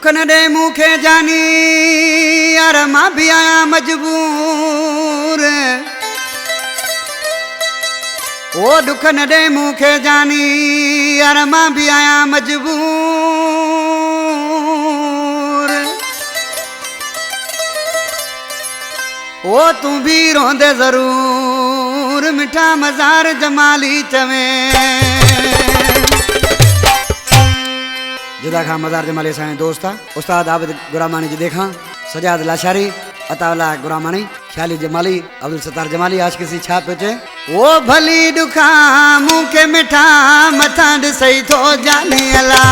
दुख न दे मुखे जानी यार मां भी आया मजबूर। ओ दुख न दे मुखे जानी यार मां भी आया मजबूर। ओ तू भी रोंदे जरूर मिठा मज़ार जमाली चवे। जुदा खां मज़ार जमाली साईं दोस्त उस्ताद आबिद गुरामानी जी देखा सजाद लाशारी अतावला गुरामानी ख्याली जमाली अब्दुल सत्तार जमाली आज किसी छाप पे वो भली दुखा मुखे मिठा मथा सही तो जाने अला।